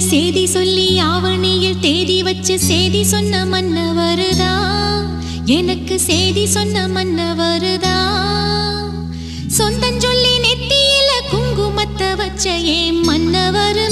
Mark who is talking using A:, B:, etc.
A: சேதி சொல்லி ஆவணியில் தேதி வச்சு சேதி சொன்ன மன்னவருதா, எனக்கு சேதி சொன்ன மன்னவருதா. சொந்தம் சொல்லி நெத்தியில குங்குமத்தை வச்ச ஏன் மன்னவரு